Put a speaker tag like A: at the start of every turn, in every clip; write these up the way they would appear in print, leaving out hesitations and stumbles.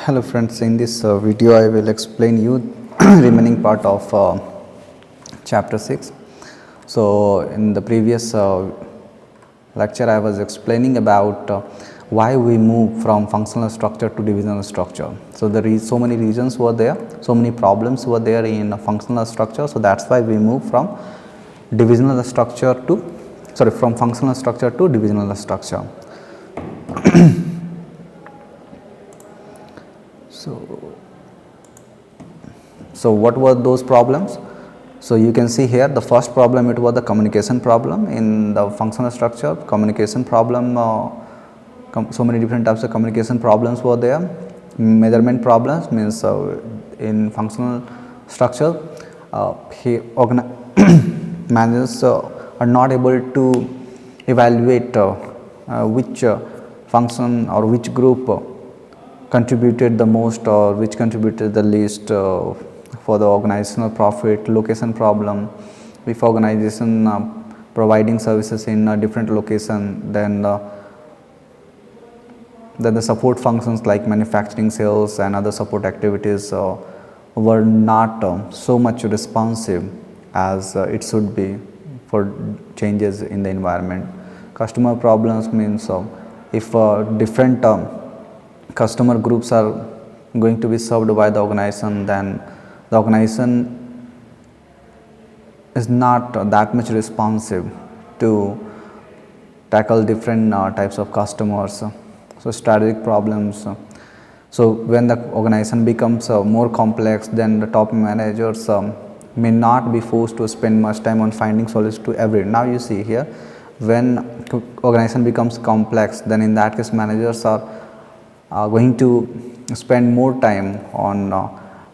A: Hello friends, in this video I will explain you remaining part of chapter 6. So in the previous lecture I was explaining about why we move from functional structure to divisional structure. So there is so many reasons were there, so many problems were there in a functional structure. So that's why we move from divisional structure to from functional structure to divisional structure. So what were those problems? So you can see here the first problem, it was the communication problem in the functional structure. Communication problem, so many different types of communication problems were there. Measurement problems means in functional structure managers are not able to evaluate which function or which group contributed the most or which contributed the least for the organizational profit. Location problem, if organization providing services in a different location, then the support functions like manufacturing, sales and other support activities were not so much responsive as it should be for changes in the environment. Customer problems means if different customer groups are going to be served by the organization, then the organization is not that much responsive to tackle different types of customers. So strategic problems. So when the organization becomes more complex, then the top managers may not be forced to spend much time on finding solutions to every. Now you see here, when organization becomes complex, then in that case managers are going to spend more time on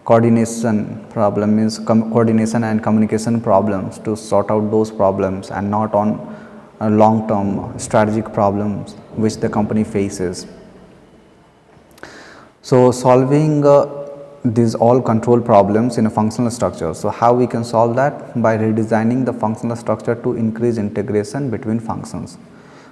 A: coordination problem, means coordination and communication problems to sort out those problems, and not on long term strategic problems which the company faces. So solving these all control problems in a functional structure. So how we can solve that? By redesigning the functional structure to increase integration between functions.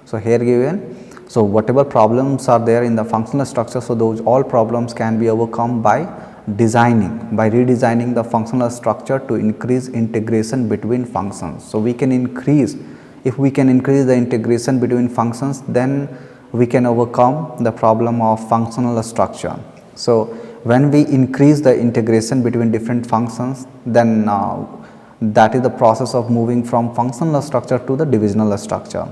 A: So here given, so whatever problems are there in the functional structure, so those all problems can be overcome by redesigning the functional structure to increase integration between functions. So we can increase, if we can increase the integration between functions, then we can overcome the problem of functional structure. So when we increase the integration between different functions, then that is the process of moving from functional structure to the divisional structure.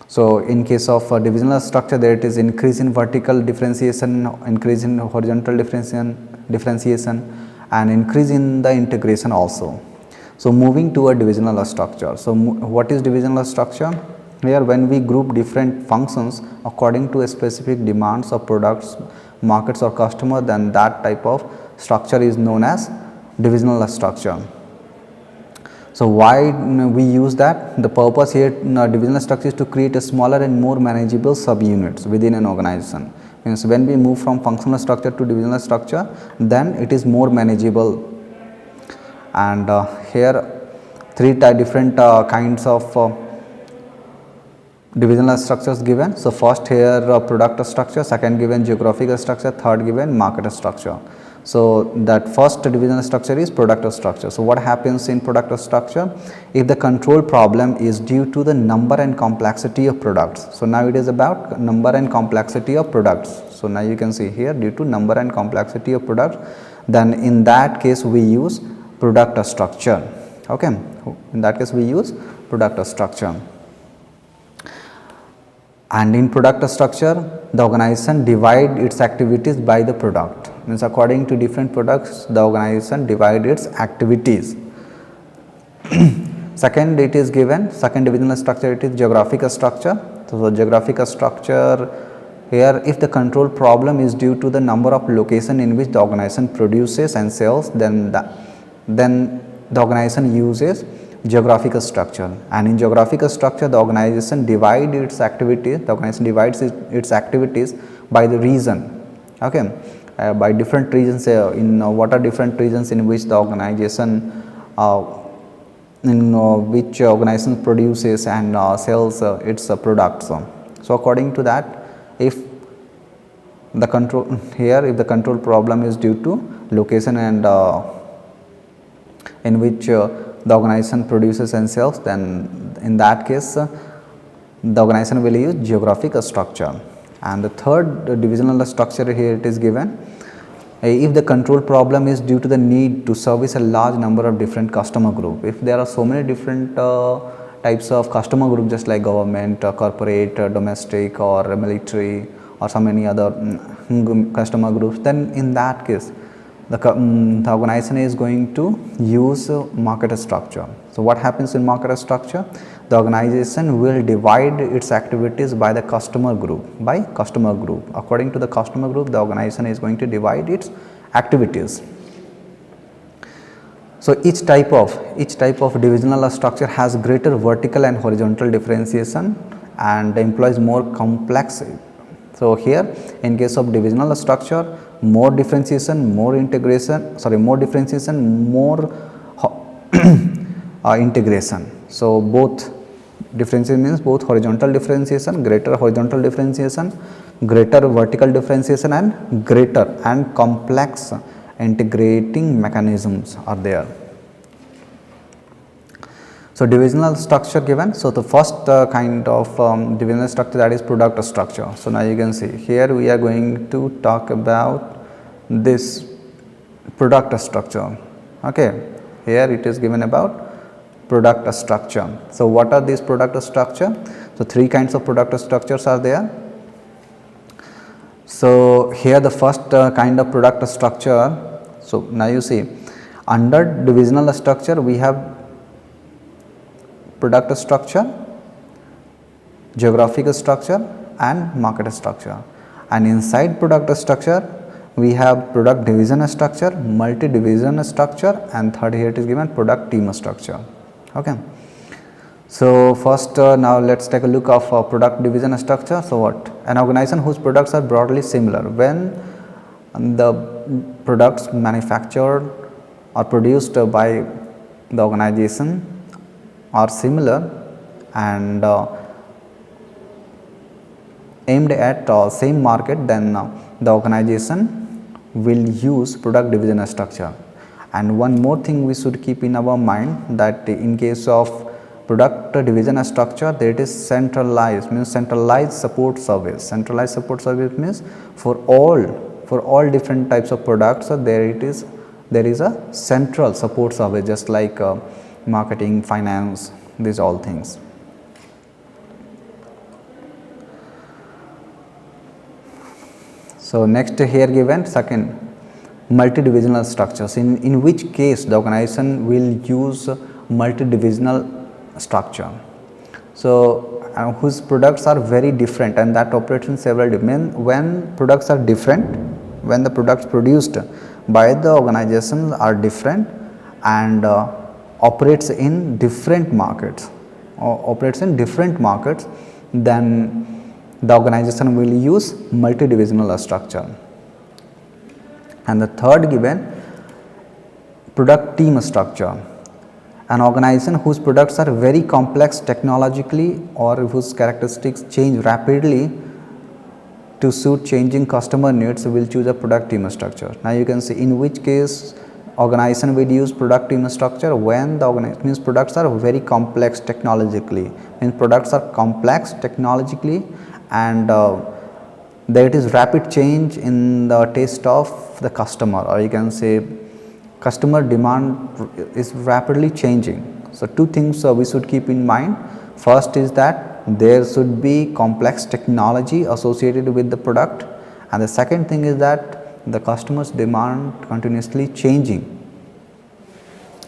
A: So in case of divisional structure, there it is increase in vertical differentiation, increase in horizontal differentiation and increase in the integration also. So moving to a divisional structure. So what is divisional structure? Here when we group different functions according to a specific demands of products, markets or customer, then that type of structure is known as divisional structure. So why we use that? The purpose here in divisional structure is to create a smaller and more manageable subunits within an organization. Means when we move from functional structure to divisional structure, then it is more manageable. And here three different kinds of divisional structures given. So first here product structure, second given geographical structure, third given market structure. So that first divisional structure is product structure. So what happens in product structure? If the control problem is due to the number and complexity of products. So now it is about number and complexity of products. So now you can see here, due to number and complexity of products, then in that case we use product structure. Okay, in that case we use product structure. And in product structure, the organization divide its activities by the product. Means according to different products, the organization divide its activities. Second, it is given, second divisional structure, it is geographic structure. So the geographic structure here, if the control problem is due to the number of location in which the organization produces and sells, then the organization uses geographical structure. And in geographical structure, the organization divides its activities, its activities by the region. Okay, by different regions. In what are different regions in which the organization which organization produces and sells its products. So according to that, if the control here, if the control problem is due to location and in which the organization produces and sells, then in that case the organization will use geographic structure. And the third divisional structure here it is given, if the control problem is due to the need to service a large number of different customer group. If there are so many different types of customer group, just like government, corporate, domestic, or military, or so many other customer groups, then in that case the organization is going to use market structure. So what happens in market structure? The organization will divide its activities by the customer group, according to the customer group the organization is going to divide its activities. So each type of divisional structure has greater vertical and horizontal differentiation and employs more complex. So here in case of divisional structure, more differentiation, more integration, more integration. So both differentiation means both horizontal differentiation, greater horizontal differentiation, greater vertical differentiation, and greater and complex integrating mechanisms are there. So divisional structure given. So the first kind of divisional structure, that is product structure. So now you can see here we are going to talk about this product structure. Okay, here it is given about product structure. So what are these product structure? So three kinds of product structures are there. So here the first kind of product structure. So now you see under divisional structure we have product structure, geographic structure, and market structure. And inside product structure we have product division structure, multi division structure, and third here it is given product team structure. Okay. So first now let's take a look of product division structure. So what? An organization whose products are broadly similar. When the products manufactured or produced by the organization are similar and aimed at same market, then the organization will use product division structure. And one more thing we should keep in our mind, that in case of product division structure, there it is centralized, means centralized support service. Centralized support service means for all different types of products, there is a central support service, just like marketing, finance, these all things. So next here given second, multi-divisional structures, in which case the organization will use multi-divisional structure. So whose products are very different and that operates in several domains. When products are different, when the products produced by the organization are different and operates in different markets, then the organization will use multi-divisional structure. And the third given, product team structure. An organization whose products are very complex technologically or whose characteristics change rapidly to suit changing customer needs will choose a product team structure. Now you can see in which case organization will use product team structure. When the organization means products are very complex technologically, and there is rapid change in the taste of the customer, or you can say customer demand is rapidly changing. So two things we should keep in mind. First is that there should be complex technology associated with the product, and the second thing is that the customer's demand continuously changing.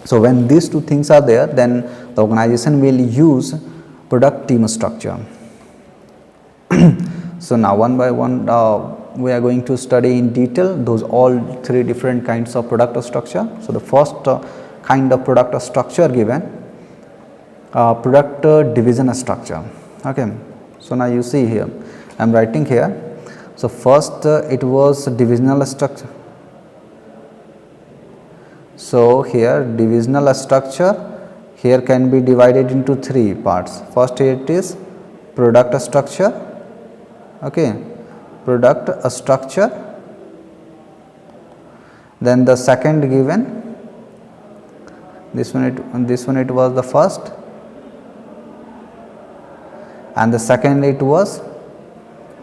A: So when these two things are there, then the organization will use product team structure. So now one by one we are going to study in detail those all three different kinds of product structure. So the first kind of product structure given, product division structure. Okay. So now you see here I am writing here. So first it was divisional structure. So here divisional structure here can be divided into three parts. First it is product structure. Okay. product structure, then the second given, this one it was the first, and the second it was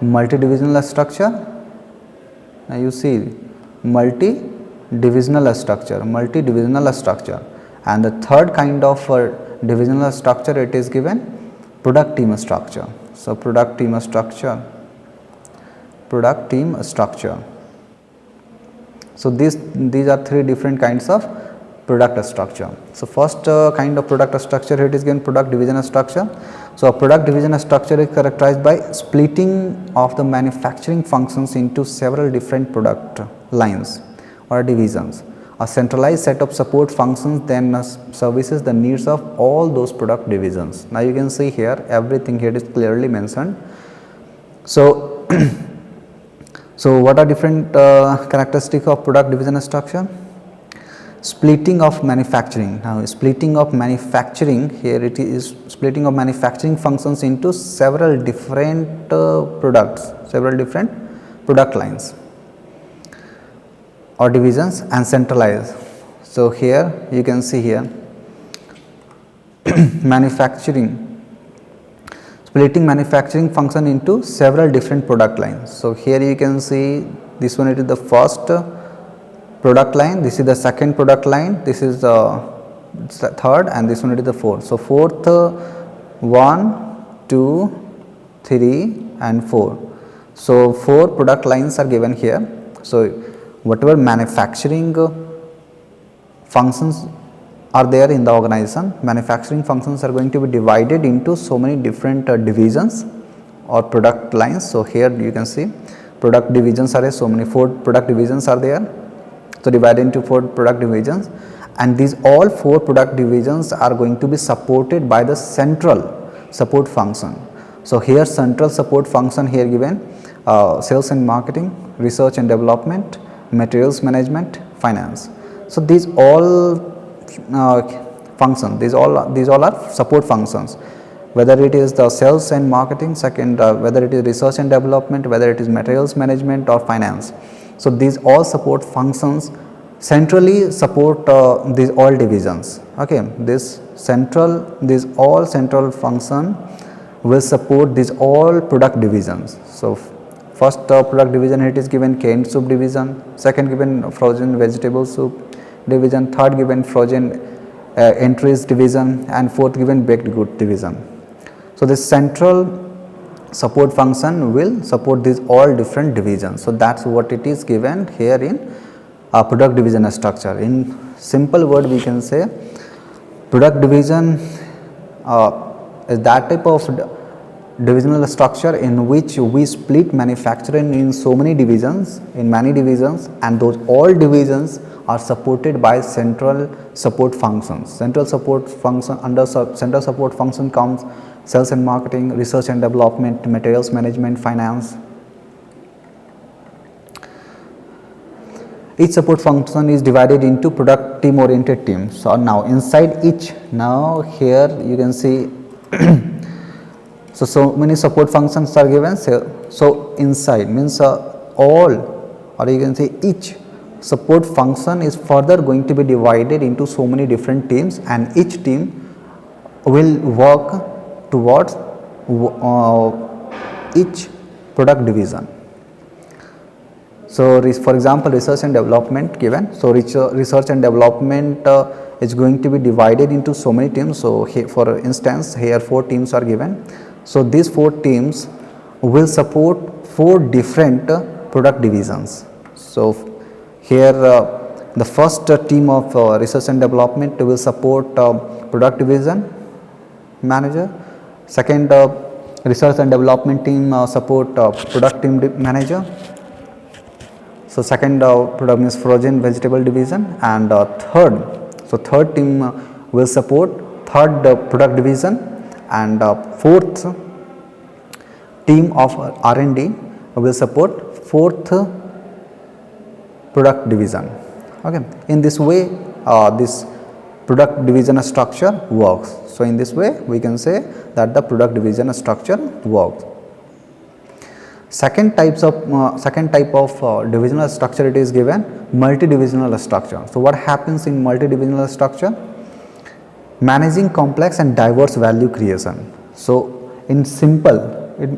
A: multi-divisional structure. Now you see multi-divisional structure, and the third kind of divisional structure it is given product team structure. So product team structure. So these are three different kinds of product structure. So first kind of product structure it is given product division structure. So a product division structure is characterized by splitting of the manufacturing functions into several different product lines or divisions. A centralized set of support functions then services the needs of all those product divisions. Now you can see here everything here is clearly mentioned. So so what are different characteristics of product division structure? Splitting of manufacturing. Now splitting of manufacturing, here it is splitting of manufacturing functions into several different product lines or divisions, and centralized. So here you can see here splitting manufacturing function into several different product lines. So here you can see this one, it is the first product line, this is the second product line, this is the third, and this one it is the fourth. So fourth 1, 2, 3 and 4. So 4 product lines are given here. So whatever manufacturing functions are there in the organization, manufacturing functions are going to be divided into so many different divisions or product lines. So here you can see product divisions are 4 product divisions are there. So divided into 4 product divisions, and these all 4 product divisions are going to be supported by the central support function. So here central support function here given sales and marketing, research and development, materials management, finance. So these all functions, these all are support functions, whether it is the sales and marketing, second whether it is research and development, whether it is materials management or finance. So these all support functions centrally support these all divisions. Okay, these all central function will support these all product divisions. So first product division it is given canned soup division, second given frozen vegetable soup division, third given frozen entries division, and fourth given baked good division. So this central support function will support these all different divisions. So that's what it is given here in product division structure. In simple word we can say product division is that type of divisional structure in which we split manufacturing in so many divisions, in many divisions, and those all divisions are supported by central support functions. Central support function, under central support function comes sales and marketing, research and development, materials management, finance. Each support function is divided into product team oriented teams. So now inside each, now here you can see so many support functions are given. So inside means all, or you can say each support function is further going to be divided into so many different teams, and each team will work towards each product division. So for example research and development given. So research and development is going to be divided into so many teams. So here, for instance here 4 teams are given. So these 4 teams will support 4 different product divisions. So here the first team of research and development will support product division manager, second research and development team support product team manager. So second product means frozen vegetable division, and third team will support third product division, and fourth team of R&D will support fourth product division. Okay, in this way this product division structure works. So in this way we can say that the product division structure works. Second type of divisional structure, it is given multi-divisional structure. So what happens in multi-divisional structure? Managing complex and diverse value creation. So in simple,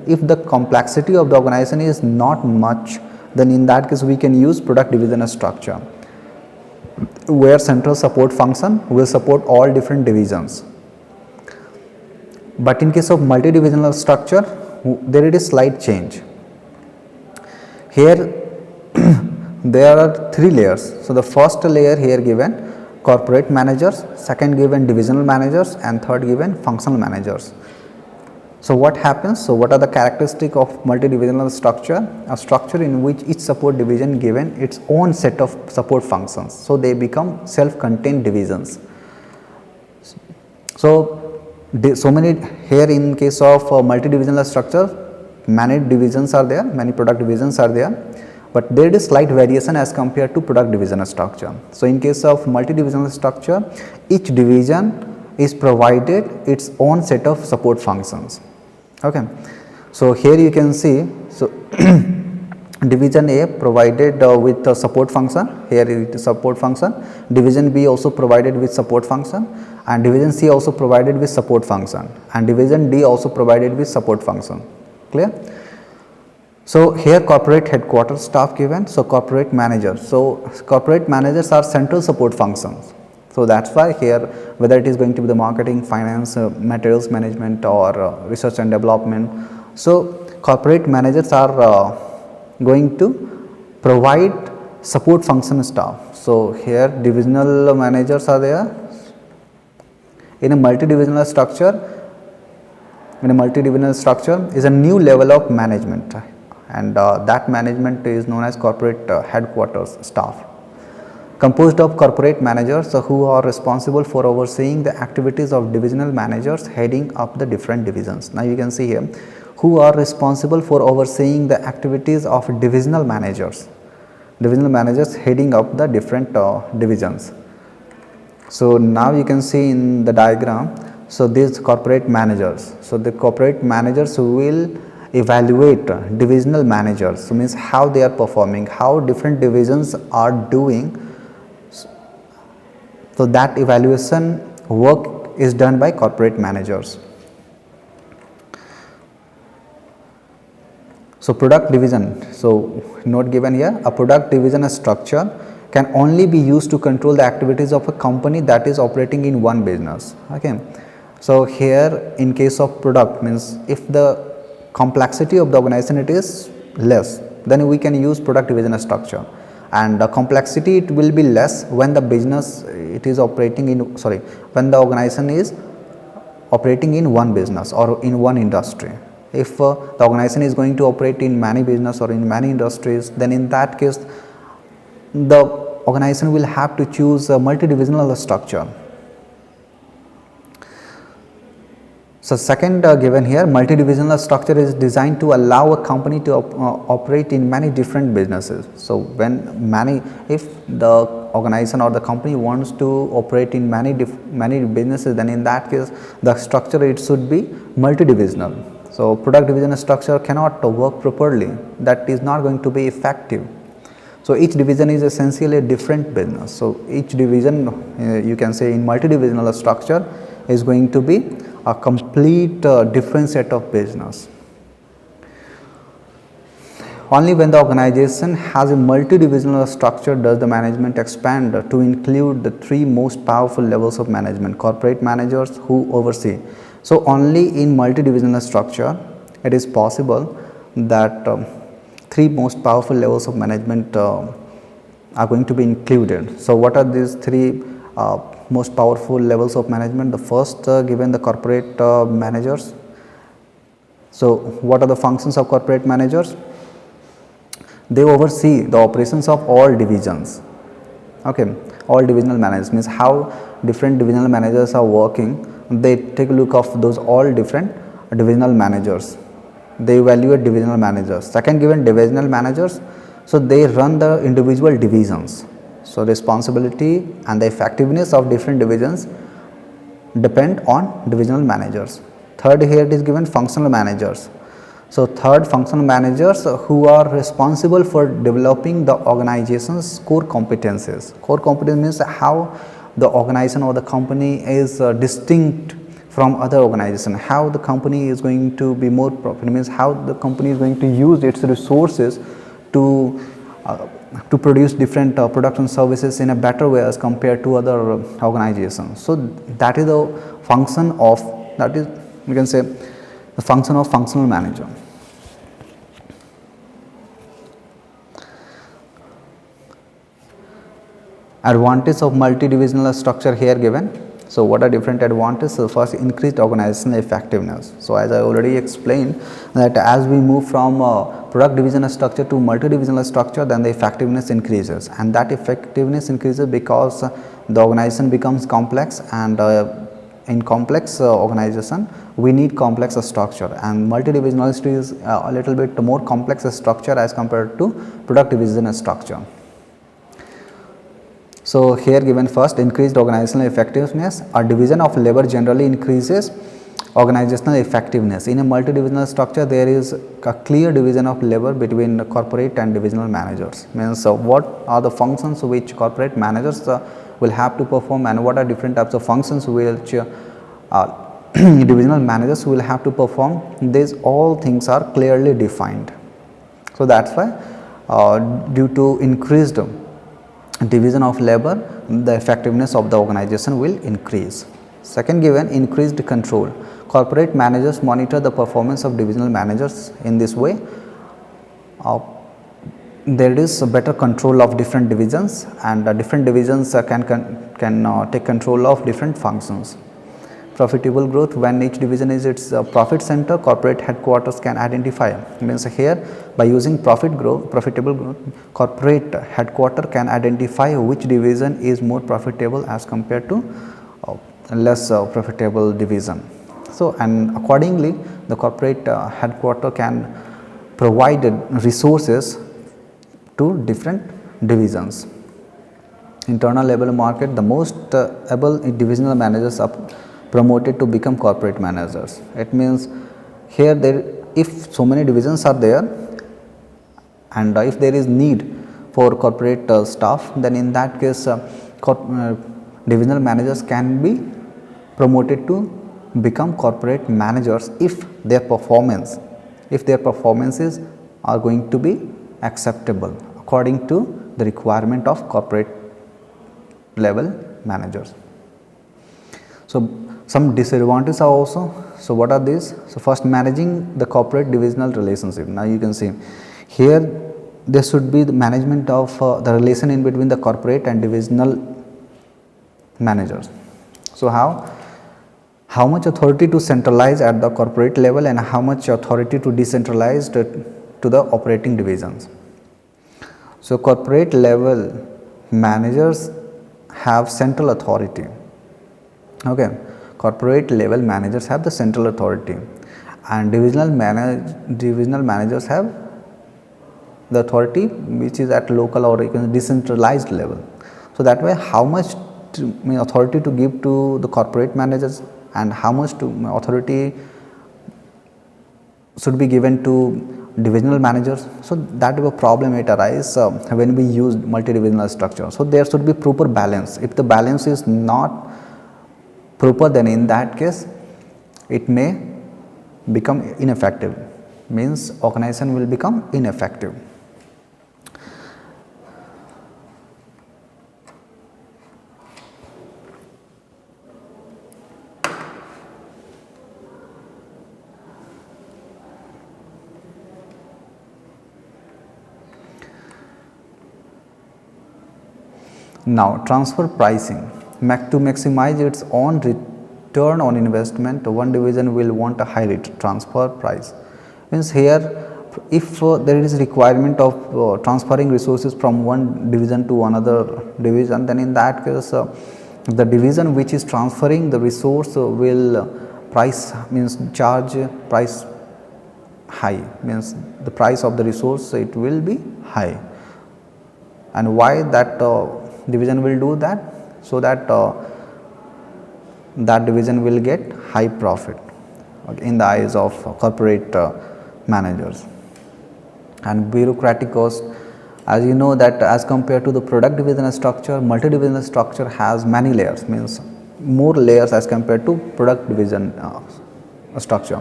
A: if the complexity of the organization is not much, then in that case we can use product divisional structure, where central support function will support all different divisions. But in case of multi-divisional structure, there is slight change. Here there are three layers. So the first layer here given corporate managers, second given divisional managers, and third given functional managers. So what happens? So what are the characteristics of multi-divisional structure? A structure in which each support division given its own set of support functions. So they become self-contained divisions. So many here in case of multi-divisional structure, many divisions are there, many product divisions are there, but there is slight variation as compared to product divisional structure. So in case of multi-divisional structure, each division is provided its own set of support functions. Okay. So here you can see, so division A provided with a support function, here it is support function, division B also provided with support function, and division C also provided with support function, and division D also provided with support function. Clear? So here corporate headquarters staff given, so corporate managers. So corporate managers are central support functions. So that's why here, whether it is going to be the marketing, finance, materials management, or research and development. So corporate managers are going to provide support function staff. So here divisional managers are there. In a multi-divisional structure, is a new level of management, and that management is known as corporate headquarters staff, composed of corporate managers who are responsible for overseeing the activities of divisional managers heading up the different divisions. Now you can see here, who are responsible for overseeing the activities of divisional managers heading up the different divisions. So now you can see in the diagram, so these corporate managers, so the corporate managers will evaluate divisional managers, so means how they are performing, how different divisions are doing. So that evaluation work is done by corporate managers. So product division, so note given here, a product division structure can only be used to control the activities of a company that is operating in one business. Okay. So here in case of product, means if the complexity of the organization it is less, then we can use product division structure, and the complexity it will be less when the business it is operating in, when the organization is operating in one business or in one industry. If the organization is going to operate in many business or in many industries, then in that case the organization will have to choose a multi-divisional structure. So if given here, multi-divisional structure is designed to allow a company to operate in many different businesses. So if the organization or the company wants to operate in many businesses, then in that case the structure it should be multi-divisional. So product division structure cannot work properly, that is not going to be effective. So each division is essentially a different business. So each division you can say in multi-divisional structure is going to be a complete different set of business. Only when the organization has a multi-divisional structure does the management expand to include the three most powerful levels of management: corporate managers who oversee. So only in multi-divisional structure it is possible that three most powerful levels of management are going to be included. So what are these three most powerful levels of management? The first given the corporate managers. So what are the functions of corporate managers? They oversee the operations of all divisions. Okay, all divisional managers means how different divisional managers are working. They take a look of those all different divisional managers. They evaluate divisional managers. Second given divisional managers, so they run the individual divisions. So responsibility and the effectiveness of different divisions depend on divisional managers. Third here it is given functional managers. So third, functional managers who are responsible for developing the organization's core competencies. Core competence means how the organization or the company is distinct from other organization, how the company is going to be more profitable, means how the company is going to use its resources to produce different products and services in a better way as compared to other organizations. So that is the function of, that is, we can say, the function of functional manager. Advantage of multi-divisional structure here given. So what are different advantages? So first, increased organizational effectiveness. So as I already explained that as we move from product divisional structure to multi-divisional structure, then the effectiveness increases, and that effectiveness increases because the organization becomes complex, and in complex organization we need complex structure, and multi-divisional is a little bit more complex structure as compared to product divisional structure. So here given, first, increased organizational effectiveness. A division of labor generally increases organizational effectiveness. In a multi-divisional structure, there is a clear division of labor between the corporate and divisional managers. Means what are the functions which corporate managers will have to perform, and what are different types of functions which divisional managers will have to perform. These all things are clearly defined. So that's why due to increased division of labor, the effectiveness of the organization will increase. Second given, increased control. Corporate managers monitor the performance of divisional managers. In this way, there is a better control of different divisions, and different divisions can take control of different functions. Profitable growth. When each division is its profit center, corporate headquarters can identify. Means here, by using profitable growth, corporate headquarter can identify which division is more profitable as compared to less profitable division. So, and accordingly, the corporate headquarter can provide resources to different divisions. Internal labor market. The most able divisional managers are promoted to become corporate managers. It means here, if so many divisions are there, and if there is need for corporate staff, then in that case divisional managers can be promoted to become corporate managers if their performances are going to be acceptable according to the requirement of corporate level managers. So some disadvantages are also. So what are these? So first, managing the corporate divisional relationship. Now you can see here, there should be the management of the relation in between the corporate and divisional managers. So how much authority to centralize at the corporate level, and how much authority to decentralize to the operating divisions. So corporate level managers have central authority. Okay, corporate level managers have the central authority, and divisional managers have the authority which is at local or decentralized level. So that way, how much authority to give to the corporate managers and how much authority should be given to divisional managers. So that is a problem it arises when we use multi-divisional structure. So there should be proper balance. If the balance is not proper, then in that case it may become ineffective, means organization will become ineffective. Now transfer pricing. To maximize its own return on investment, one division will want a high transfer price. Means here, if there is requirement of transferring resources from one division to another division, then in that case the division which is transferring the resource will charge price high, means the price of the resource it will be high. And why that division will do that? So that that division will get high profit in the eyes of corporate managers. And bureaucratic cost, as you know that as compared to the product divisional structure, multi-divisional structure has many layers, means more layers as compared to product division structure.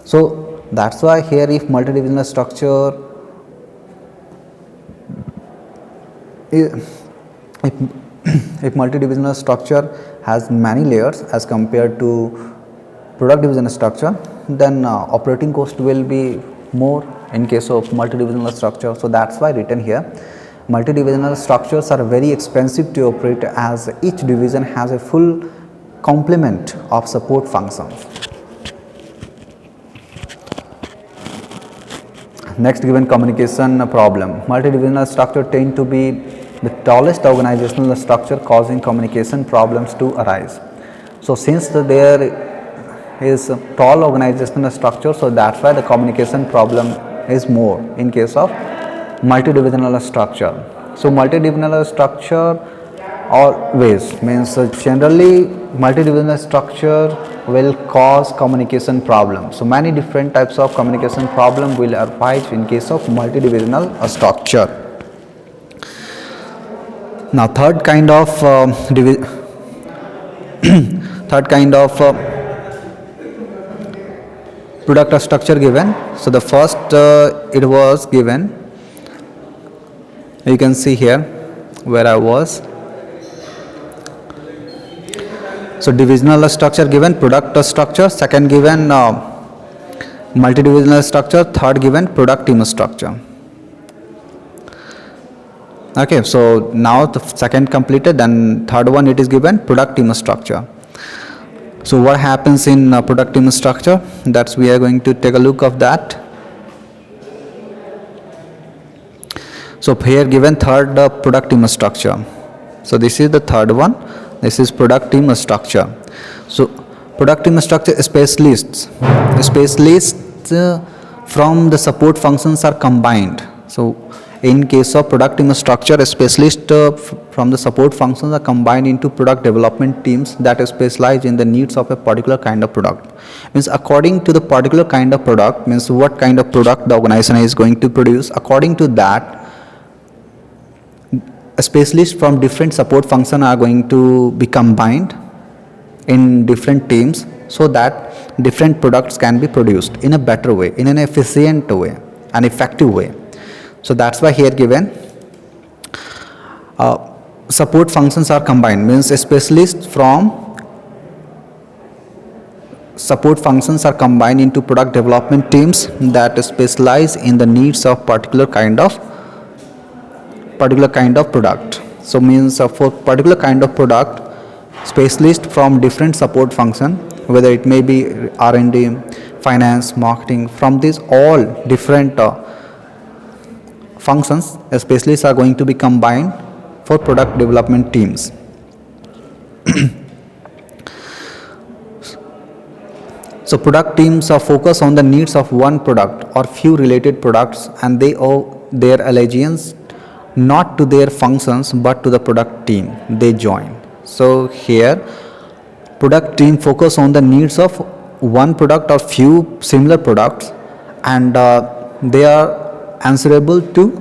A: So that's why here if multi-divisional structure, if multi-divisional structure has many layers as compared to product division structure, then operating cost will be more in case of multi-divisional structure. So that's why written here, multi-divisional structures are very expensive to operate as each division has a full complement of support functions. Next, given communication problem, multi-divisional structure tend to be the tallest organizational structure, causing communication problems to arise. So since there is a tall organizational structure, so that's why the communication problem is more in case of multi-divisional structure. So multi-divisional structure always means generally multi-divisional structure will cause communication problem. So many different types of communication problem will arise in case of multi-divisional structure. Now third kind of product structure given. So the first it was given, you can see here where I was. So divisional structure given, product structure, second given multi-divisional structure, third given product team structure. Okay, so now the second completed, then third one it is given product team structure. So what happens in product team structure, that's we are going to take a look of that. So here given third product team structure. So this is the third one, this is product team structure. So product team structure, specialists from the support functions are combined. So in case of product team structure, specialists from the support functions are combined into product development teams that specialize in the needs of a particular kind of product. Means according to the particular kind of product, means what kind of product the organization is going to produce, according to that specialists from different support functions are going to be combined in different teams so that different products can be produced in a better way, in an efficient way, an effective way. So that's why here given support functions are combined, means specialists from support functions are combined into product development teams that specialize in the needs of particular kind of product. So means for particular kind of product, specialists from different support function, whether it may be R&D, finance, marketing, from these all different functions, specialists are going to be combined for product development teams. So product teams are focused on the needs of one product or few related products, and they owe their allegiance not to their functions but to the product team they join. So here product team focus on the needs of one product or few similar products, and they are answerable to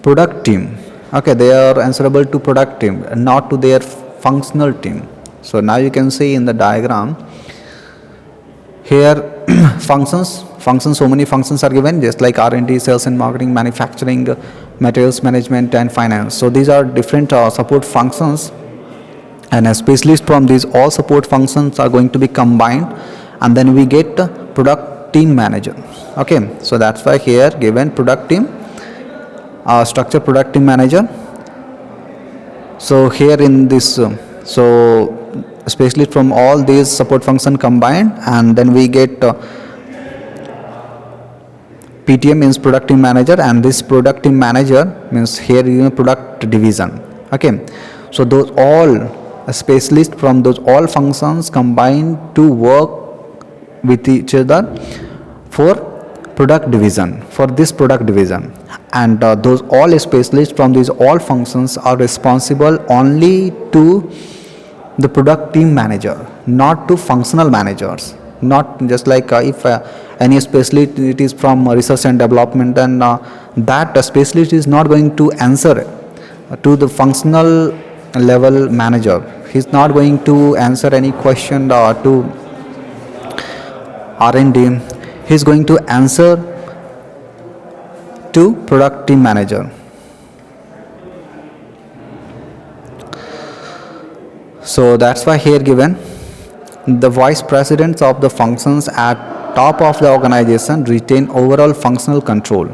A: product team. Okay, they are answerable to product team, not to their functional team. So now you can see in the diagram here functions, so many functions are given, just like R&D, sales and marketing, manufacturing, materials management and finance. So these are different support functions, and a specialist from these all support functions are going to be combined, and then we get product team manager. Okay, so that's why here given product team structure, product team manager. So here in this so specialist from all these support function combined, and then we get PTM means product team manager, and this product team manager means here product division. Okay, so those all specialists from those all functions combined to work with each other for product division, for this product division, and those all specialists from these all functions are responsible only to the product team manager, not to functional managers. not just like if any specialist it is from research and development, then that specialist is not going to answer to the functional level manager. He's not going to answer any question to R&D. He's going to answer to product team manager. So that's why here given the vice presidents of the functions at top of the organization retain overall functional control,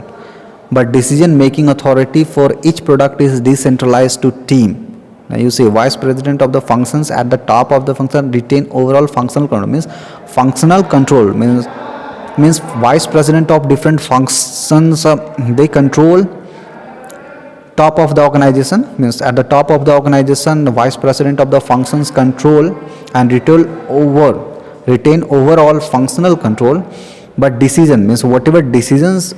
A: but decision making authority for each product is decentralized to team. Now you see vice president of the functions at the top of the function retain overall functional control, means functional control means vice president of different functions they control top of the organization, means at the top of the organization the vice president of the functions control and retain overall functional control, but decision means whatever decisions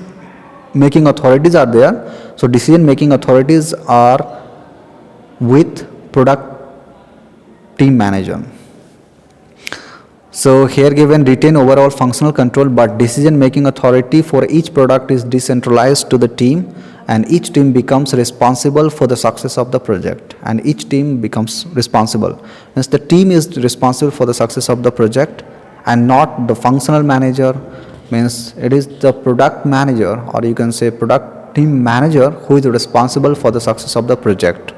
A: making authorities are there, so decision making authorities are with product team manager. So here given retain overall functional control, but decision making authority for each product is decentralized to the team, and each team becomes responsible for the success of the project, and each team becomes responsible, means the team is responsible for the success of the project and not the functional manager, means it is the product manager, or you can say product team manager, who is responsible for the success of the project.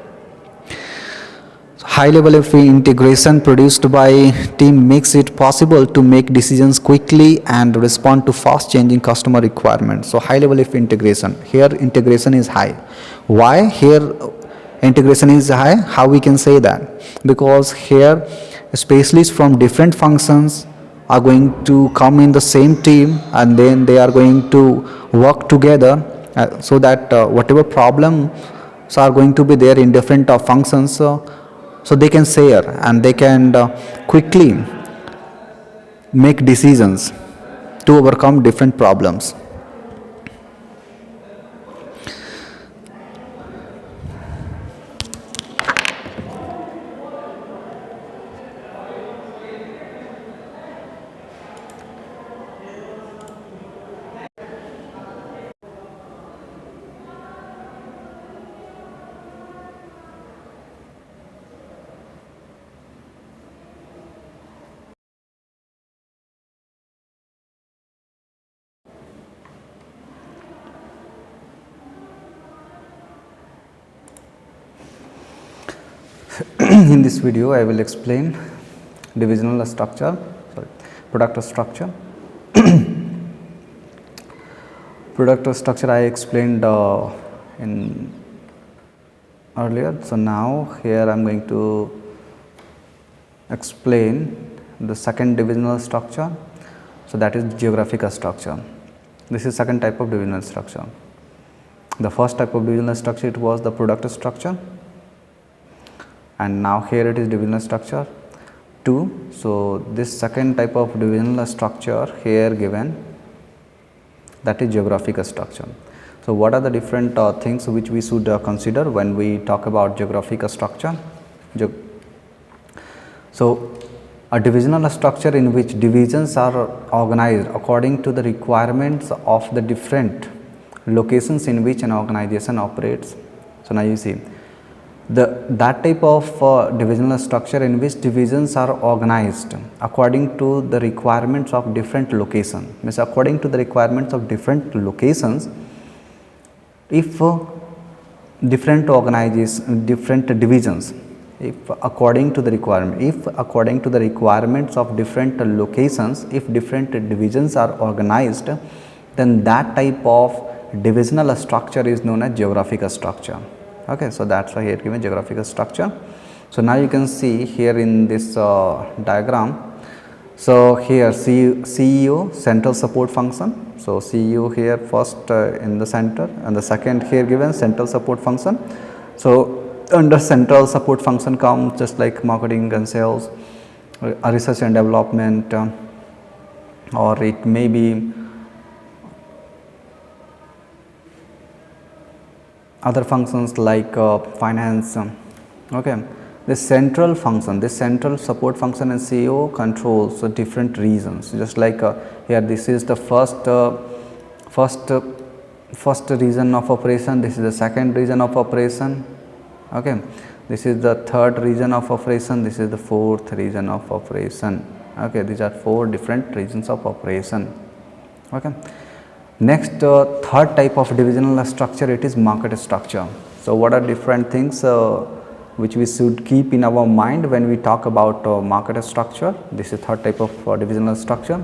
A: High level of integration produced by team makes it possible to make decisions quickly and respond to fast changing customer requirements. So high level of integration, here integration is high. Why here integration is high? How we can say that? Because here specialists from different functions are going to come in the same team, and then they are going to work together so that whatever problems are going to be there in different functions, so they can share and they can quickly make decisions to overcome different problems. In this video I will explain divisional structure, product structure. Product structure I explained in earlier. So now here I am going to explain the second divisional structure, so that is geographical structure. This is second type of divisional structure. The first type of divisional structure, it was the product structure, and now here it is divisional structure 2. So this second type of divisional structure here given, that is geographical structure. So what are the different things which we should consider when we talk about geographical structure? So a divisional structure in which divisions are organized according to the requirements of the different locations in which an organization operates. So now you see that type of divisional structure in which divisions are organized according to the requirements of different locations, means according to the requirements of different locations, if different divisions, if according to the requirements of different locations, if different divisions are organized, then that type of divisional structure is known as geographical structure. Okay, so that's why here given geographical structure. So now you can see here in this diagram. So here CEO, central support function. So CEO here first in the center, and the second here given central support function. So under central support function comes just like marketing and sales, research and development, or it may be other functions like finance, okay, this central function, this central support function in CEO controls different regions. Just like here, this is the first region of operation, this is the second region of operation, okay, this is the third region of operation, this is the fourth region of operation, okay, these are 4 different regions of operation, okay. Next, third type of divisional structure, it is market structure. So what are different things which we should keep in our mind when we talk about market structure? This is third type of divisional structure.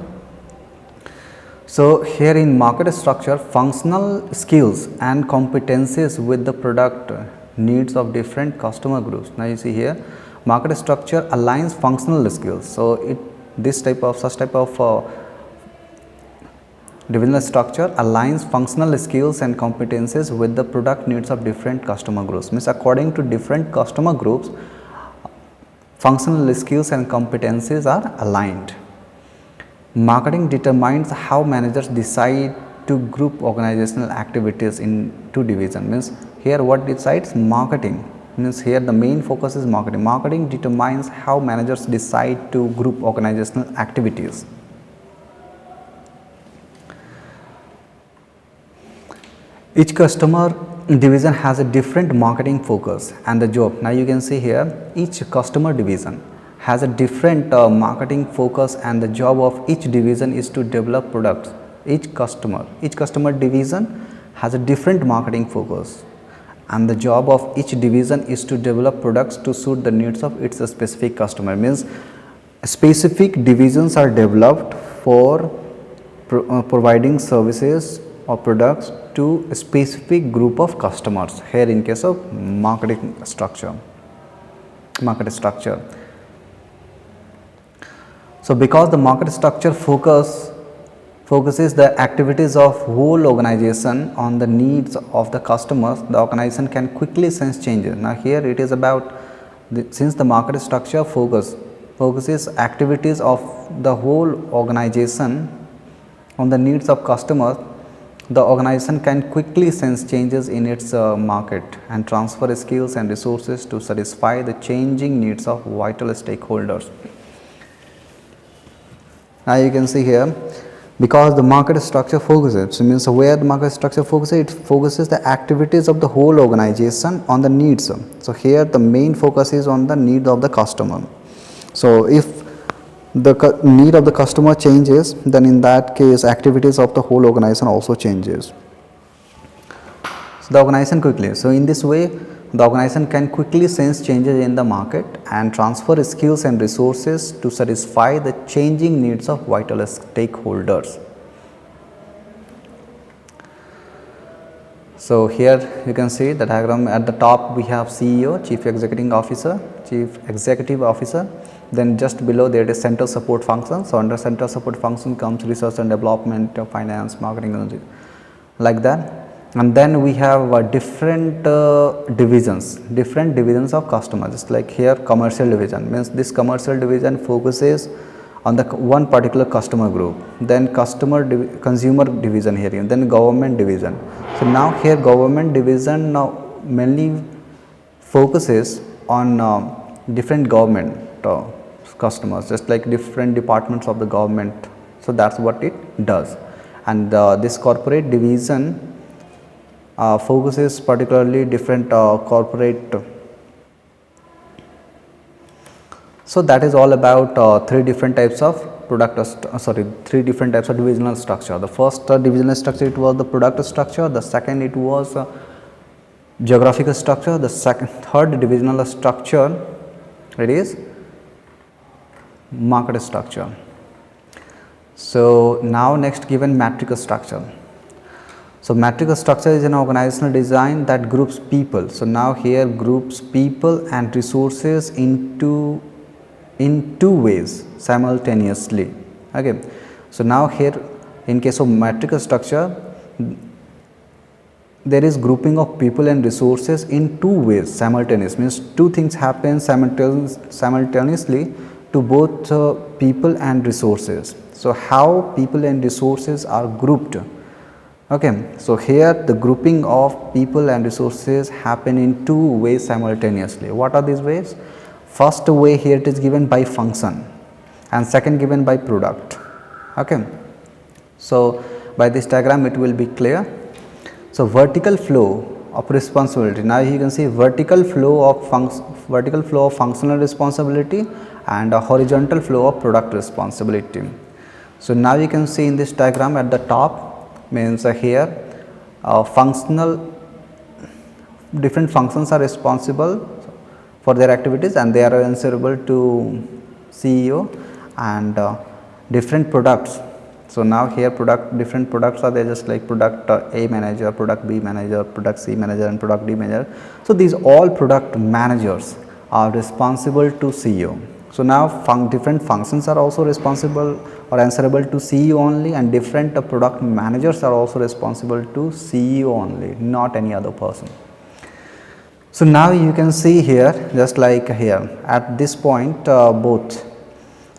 A: So here in market structure, functional skills and competencies with the product needs of different customer groups. Now you see here, market structure aligns functional skills. So such type of divisional structure aligns functional skills and competencies with the product needs of different customer groups. Means according to different customer groups, functional skills and competencies are aligned. Marketing determines how managers decide to group organizational activities in 2 divisions. Means here what decides? Marketing. Means here the main focus is marketing. Marketing determines how managers decide to group organizational activities. Each customer division has a different marketing focus and the job. Now you can see here, each customer division has a different marketing focus, and the job of each division is to develop products. Each customer division has a different marketing focus, and the job of each division is to develop products to suit the needs of its specific customer. Means specific divisions are developed for providing services or products to a specific group of customers, here in case of market structure. So because the market structure focuses the activities of whole organization on the needs of the customers, the organization can quickly sense changes. Now here it is about since the market structure focuses activities of the whole organization on the needs of customers, the organization can quickly sense changes in its market and transfer skills and resources to satisfy the changing needs of vital stakeholders. Now you can see here, because the market structure focuses, so means where the market structure focuses, it focuses the activities of the whole organization on the needs. So here the main focus is on the need of the customer. So if the need of the customer changes, then in that case activities of the whole organization also changes. So the organization quickly, so in this way the organization can quickly sense changes in the market and transfer skills and resources to satisfy the changing needs of vital stakeholders. So here you can see the diagram. At the top we have CEO, Chief Executive Officer. Then just below there is central support function. So under central support function comes research and development, finance, marketing, like that. And then we have different divisions of customers. Just like here, commercial division means this commercial division focuses on the one particular customer group. Then consumer division here, and then government division. So now here government division now mainly focuses on different government customers, just like different departments of the government. So that's what it does. And this corporate division focuses particularly different corporate. So that is all about 3 different types of divisional structure. The first divisional structure, it was the product structure. The second, it was geographical structure. The third divisional structure, it is market structure. So now next, given matrix structure. So matrix structure is an organizational design that groups people. So now here groups people and resources in two ways simultaneously. Okay. So now here in case of matrix structure, there is grouping of people and resources in 2 ways simultaneous, means 2 things happen simultaneously to both people and resources. So how people and resources are grouped? Okay, so here the grouping of people and resources happen in 2 ways simultaneously. What are these ways? First way here it is given by function and second given by product. Okay. So by this diagram it will be clear. So vertical flow of responsibility. Now you can see vertical flow of functional responsibility and a horizontal flow of product responsibility. So now you can see in this diagram at the top means here different functions are responsible for their activities and they are answerable to CEO and different products. So now here different products are there, just like product A manager, product B manager, product C manager and product D manager. So these all product managers are responsible to CEO. So now different functions are also responsible or answerable to CEO only, and different product managers are also responsible to CEO only, not any other person. So now you can see here, just like here at this point both.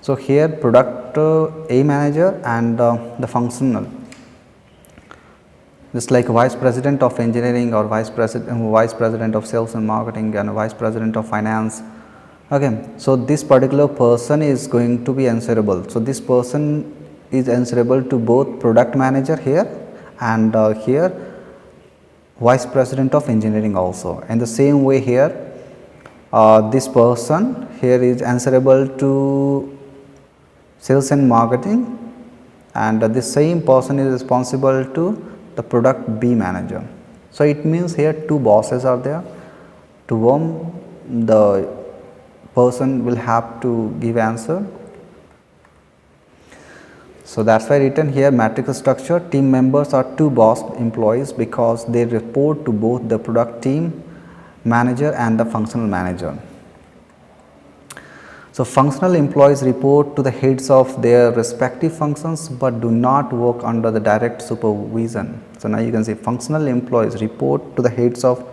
A: So here product A manager and the functional, just like vice president of engineering or vice president of sales and marketing and vice president of finance. Okay, so this particular person is going to be answerable. So this person is answerable to both product manager here and here vice president of engineering also. In the same way here this person here is answerable to sales and marketing, and the same person is responsible to the product B manager. So it means here two bosses are there to whom the person will have to give answer. So that's why written here matrix structure, team members are two boss employees because they report to both the product team manager and the functional manager. So functional employees report to the heads of their respective functions but do not work under the direct supervision. So now you can see functional employees report to the heads of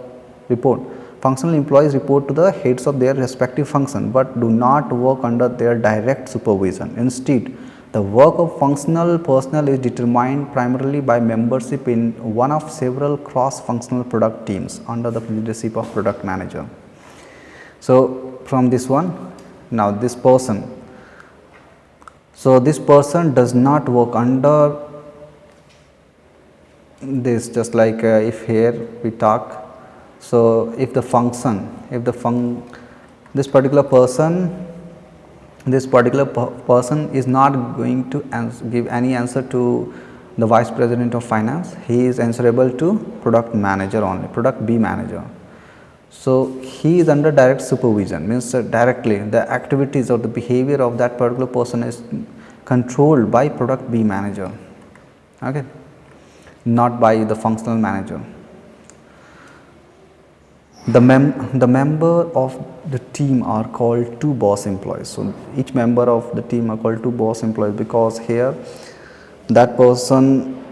A: functional employees report to the heads of their respective function but do not work under their direct supervision. Instead, the work of functional personnel is determined primarily by membership in one of several cross-functional product teams under the leadership of product manager. So from this one, now this person, so this person does not work under this, just like if here we talk, so if the function, this particular person is not going to give any answer to the vice president of finance, he is answerable to product manager only, product B manager. So he is under direct supervision, means directly the activities or the behavior of that particular person is controlled by product B manager, okay, not by the functional manager. The member of the team are called two boss employees. So each member of the team are called two boss employees because here that person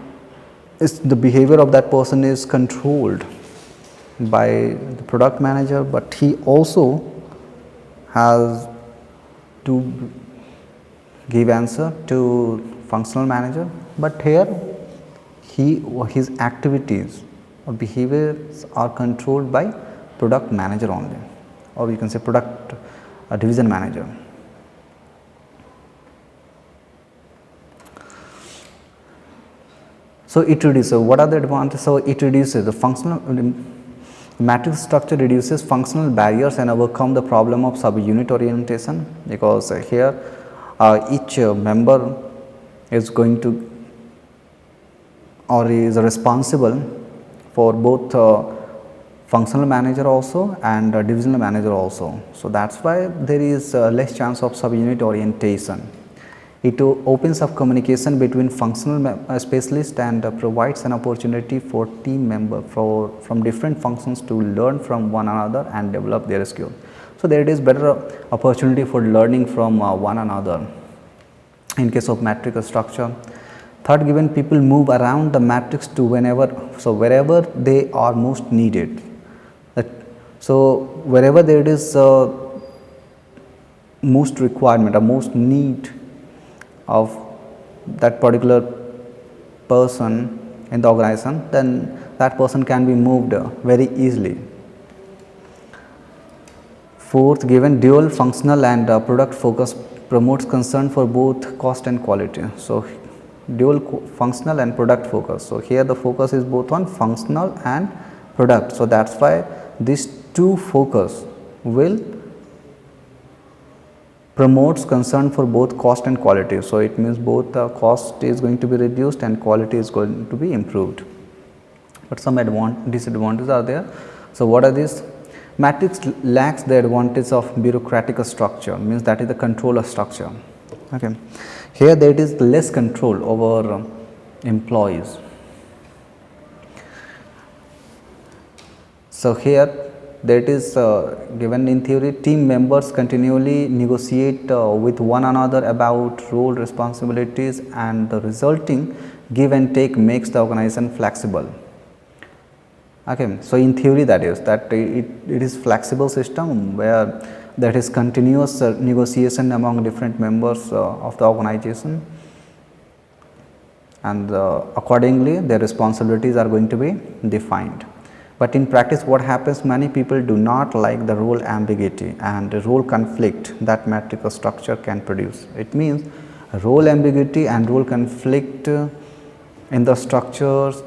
A: is, the behavior of that person is controlled by the product manager, but he also has to give answer to functional manager. But here his activities or behaviors are controlled by product manager only, or you can say product division manager. So it reduces, what are the advantages? So it reduces the functional matrix structure, reduces functional barriers and overcome the problem of subunit orientation, because here each member is going to or is responsible for both functional manager also and divisional manager also. So that's why there is less chance of subunit orientation. It opens up communication between functional specialists and provides an opportunity for team members from different functions to learn from one another and develop their skills. So there is better opportunity for learning from one another in case of matrix structure. Third, given people move around the matrix to wherever they are most needed. So wherever there is most requirement or most need of that particular person in the organization, then that person can be moved very easily. Fourth, given dual functional and product focus promotes concern for both cost and quality. So, dual functional and product focus. So, here the focus is both on functional and product. So, that is why these two focus will promotes concern for both cost and quality. So, it means both the cost is going to be reduced and quality is going to be improved, but some disadvantages are there. So, what are these? Matrix lacks the advantage of bureaucratic structure, means that is the controller structure. Okay. Here there is less control over employees. So, here that is given in theory, team members continually negotiate with one another about role responsibilities, and the resulting give and take makes the organization flexible. Okay. So, in theory that is that it is flexible system where that is continuous negotiation among different members of the organization, and accordingly their responsibilities are going to be defined. But in practice what happens, many people do not like the role ambiguity and the role conflict that matrix structure can produce. It means role ambiguity and role conflict in the structures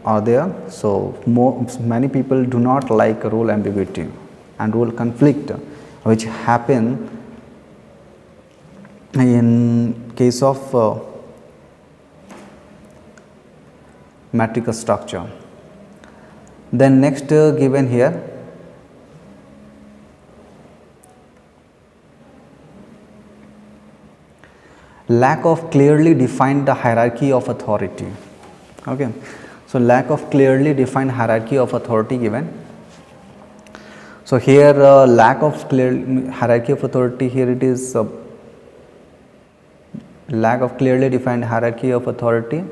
A: are there. So, many people do not like role ambiguity and role conflict, which happen in case of matrix structure. Then next given here, lack of clearly defined hierarchy of authority. Okay. So, lack of clearly defined hierarchy of authority given. So, here lack of clear hierarchy of authority, here it is lack of clearly defined hierarchy of authority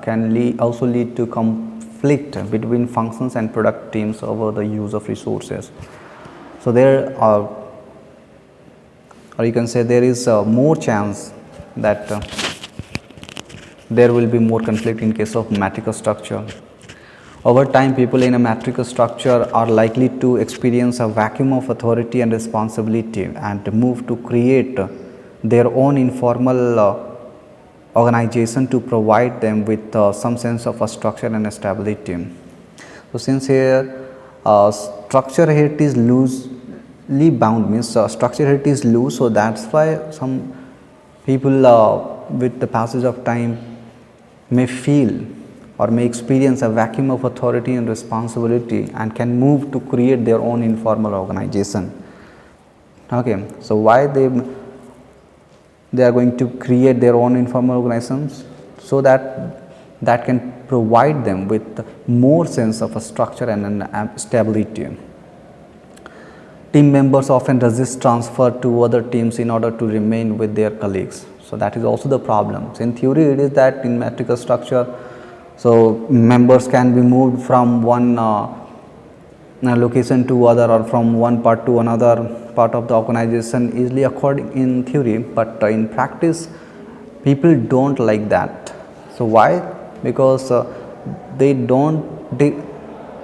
A: can also lead to conflict between functions and product teams over the use of resources. So, there are, or you can say there is more chance that there will be more conflict in case of matrix structure. Over time, people in a matrix structure are likely to experience a vacuum of authority and responsibility and move to create their own informal organization to provide them with some sense of a structure and a stability. So, since here structure here it is loosely bound, means structure here it is loose, so that is why some people with the passage of time may feel or may experience a vacuum of authority and responsibility and can move to create their own informal organization. Okay. So, why they are going to create their own informal organizations? So that can provide them with more sense of a structure and stability. Team members often resist transfer to other teams in order to remain with their colleagues. So, that is also the problem. So, in theory it is that in matrix structure, so members can be moved from one location to other or from one part to another part of the organization easily according in theory, but in practice people do not like that. So, why? Because they don't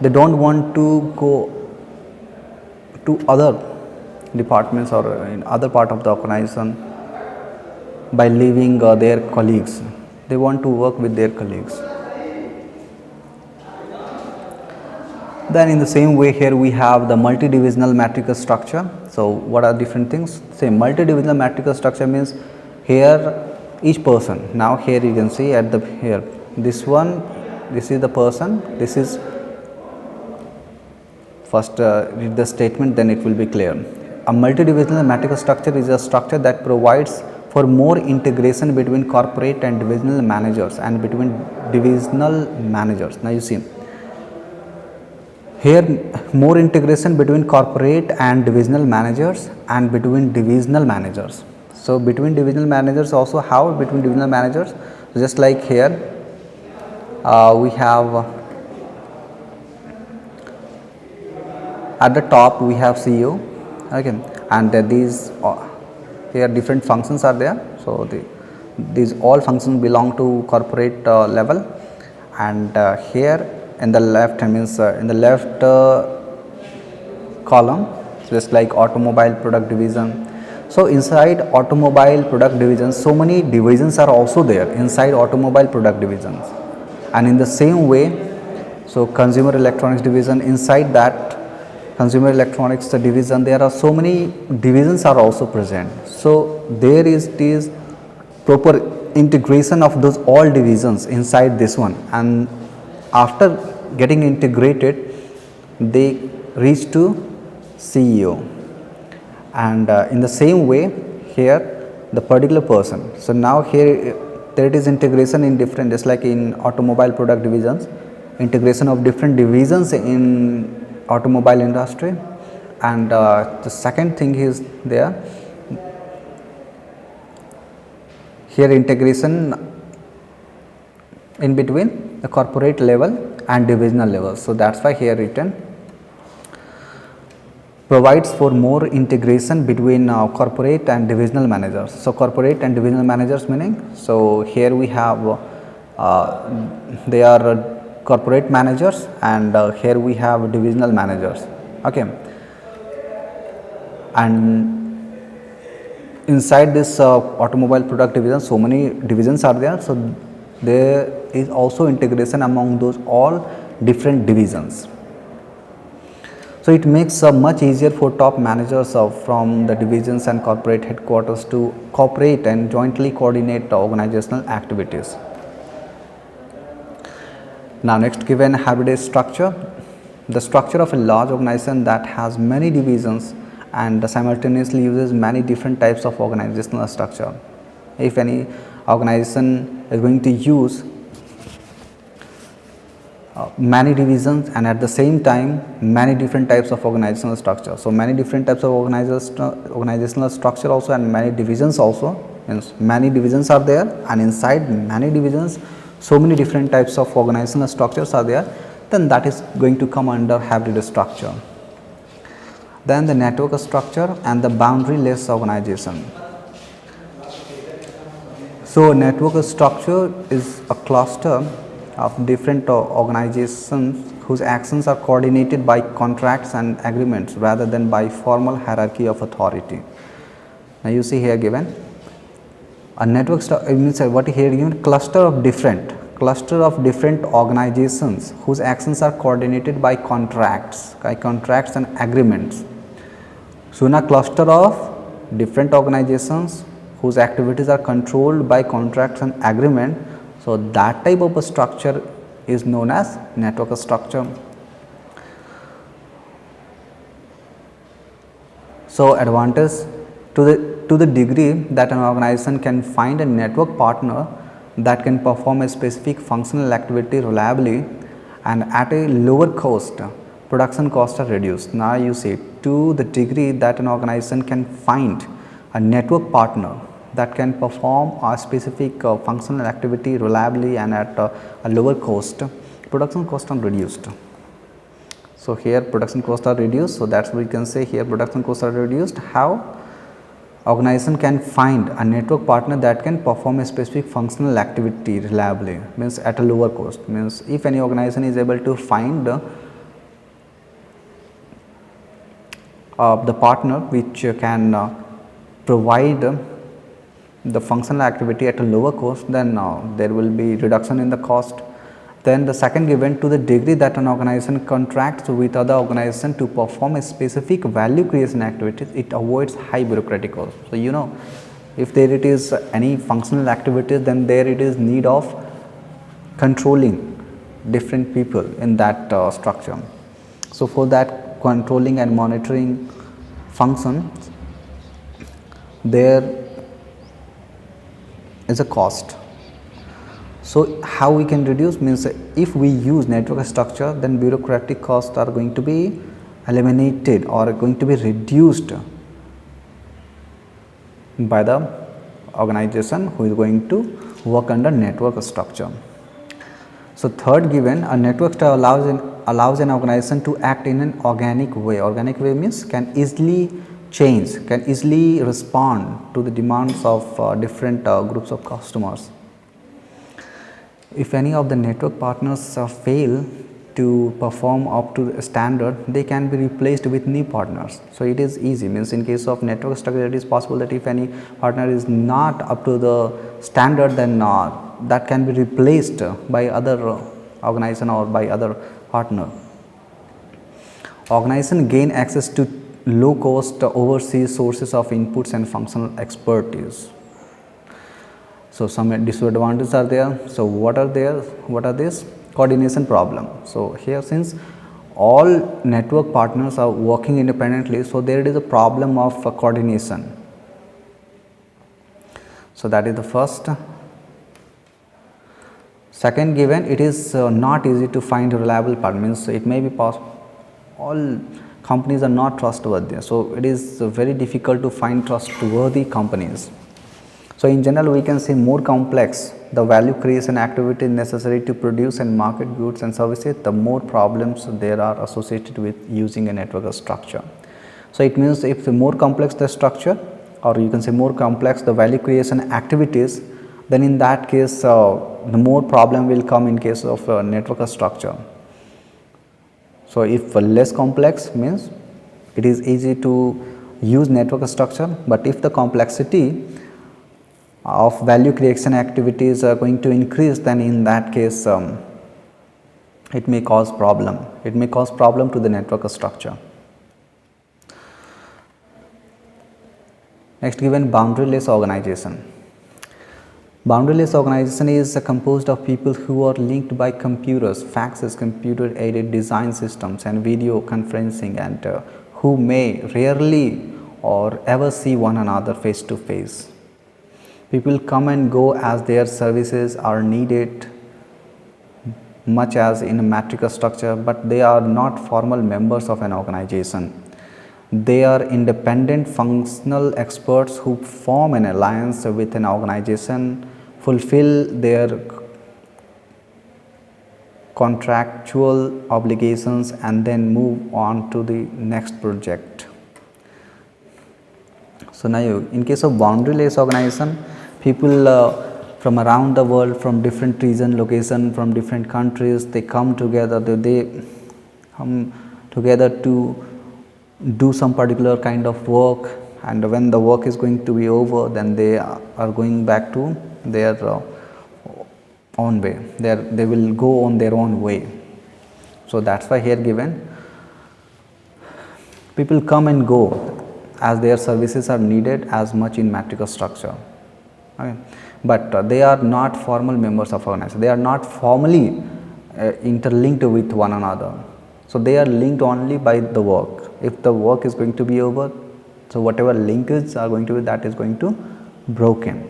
A: want to go to other departments or in other part of the organization by leaving their colleagues. They want to work with their colleagues. Then in the same way here we have the multi-divisional matrix structure. So, what are different things? Say multi-divisional matrix structure means here each person, now here you can see at the here this one, this is the person, this is first read the statement, then it will be clear. A multi-divisional matrix structure is a structure that provides for more integration between corporate and divisional managers and between divisional managers. Now, you see here more integration between corporate and divisional managers and between divisional managers. So, between divisional managers also, how between divisional managers? Just like here we have at the top we have CEO, okay, and these here different functions are there. So, these all functions belong to corporate level, and here in the left, means in the left column, so just like automobile product division. So inside automobile product division, so many divisions are also there inside automobile product divisions, and in the same way, so consumer electronics division, inside that consumer electronics division, there are so many divisions are also present. So there is this proper integration of those all divisions inside this one, and after getting integrated they reach to CEO. And in the same way here the particular person, so now here there it is integration in different, just like in automobile product divisions, integration of different divisions in automobile industry. And the second thing is there, here integration in between the corporate level and divisional level. So that's why here written provides for more integration between corporate and divisional managers. So corporate and divisional managers meaning, so here we have they are corporate managers, and here we have divisional managers. Okay, and inside this automobile product division, so many divisions are there. So there is also integration among those all different divisions. So it makes much easier for top managers from the divisions and corporate headquarters to cooperate and jointly coordinate the organizational activities. Now next, given hybrid structure, the structure of a large organization that has many divisions and simultaneously uses many different types of organizational structure. If any organization is going to use many divisions and at the same time many different types of organizational structure. So many different types of organizational structure also, and many divisions also, means many divisions are there, and inside many divisions so many different types of organizational structures are there, then that is going to come under hybrid structure. Then the network structure and the boundaryless organization. So network structure is a cluster of different organizations whose actions are coordinated by contracts and agreements rather than by formal hierarchy of authority. Now you see here given a network structure, means what here given, cluster of different organizations whose actions are coordinated by contracts and agreements. So in a cluster of different organizations whose activities are controlled by contracts and agreement, so that type of a structure is known as network structure. So advantage, to the degree that an organization can find a network partner that can perform a specific functional activity reliably and at a lower cost, production costs are reduced. Now you see, to the degree that an organization can find a network partner that can perform a specific functional activity reliably and at a lower cost, production costs are reduced. So here production costs are reduced, so that's what we can say here, production costs are reduced. How? Organization can find a network partner that can perform a specific functional activity reliably, means at a lower cost. Means if any organization is able to find the partner which can provide the functional activity at a lower cost, then there will be reduction in the cost. Then the second given, to the degree that an organization contracts with other organization to perform a specific value creation activities, it avoids high bureaucratic costs. So you know, if there it is any functional activities, then there it is need of controlling different people in that structure. So for that controlling and monitoring function, there is a cost. So how we can reduce, means if we use network structure, then bureaucratic costs are going to be eliminated or going to be reduced by the organization who is going to work under network structure. So third given, a network structure allows an organization to act in an organic way. Organic way means can easily change, can easily respond to the demands of different groups of customers. If any of the network partners fail to perform up to the standard, they can be replaced with new partners. So it is easy, means in case of network structure it is possible that if any partner is not up to the standard, then that can be replaced by other organization or by other partner. Organization gain access to low cost overseas sources of inputs and functional expertise. So some disadvantages are there. So what are there? What are these? Coordination problem. So here, since all network partners are working independently, so there is a problem of coordination. So that is the first. Second given, it is not easy to find a reliable partner, means it may be possible all companies are not trustworthy. So it is very difficult to find trustworthy companies. So in general, we can say more complex the value creation activity necessary to produce and market goods and services, the more problems there are associated with using a network structure. So it means if the more complex the structure, or you can say more complex the value creation activities, then in that case the more problem will come in case of network structure. So if less complex, means it is easy to use network structure, but if the complexity of value creation activities are going to increase, then in that case it may cause problem. It may cause problem to the network structure. Next given, boundaryless organization. Boundaryless organization is composed of people who are linked by computers, faxes, computer aided design systems and video conferencing, and who may rarely or ever see one another face to face. People come and go as their services are needed, much as in a matrix structure, but they are not formal members of an organization. They are independent functional experts who form an alliance with an organization, fulfill their contractual obligations, and then move on to the next project. So now in case of boundaryless organization, people from around the world, from different region, location, from different countries, they come together. They come together to do some particular kind of work, and when the work is going to be over, then they are going back to their own way. They will go on their own way. So that's why here given, people come and go as their services are needed as much in matrix structure. Okay. But they are not formal members of organization. They are not formally interlinked with one another. So they are linked only by the work. If the work is going to be over, so whatever linkages are going to be, that is going to broken.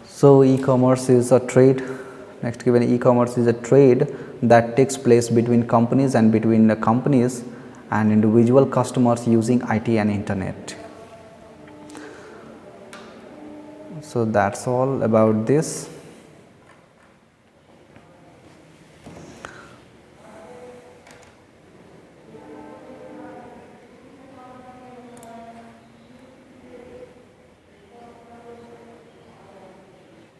A: So e-commerce is a trade. Next given, e-commerce is a trade that takes place between companies and between the companies and individual customers using IT and internet. So that's all about this.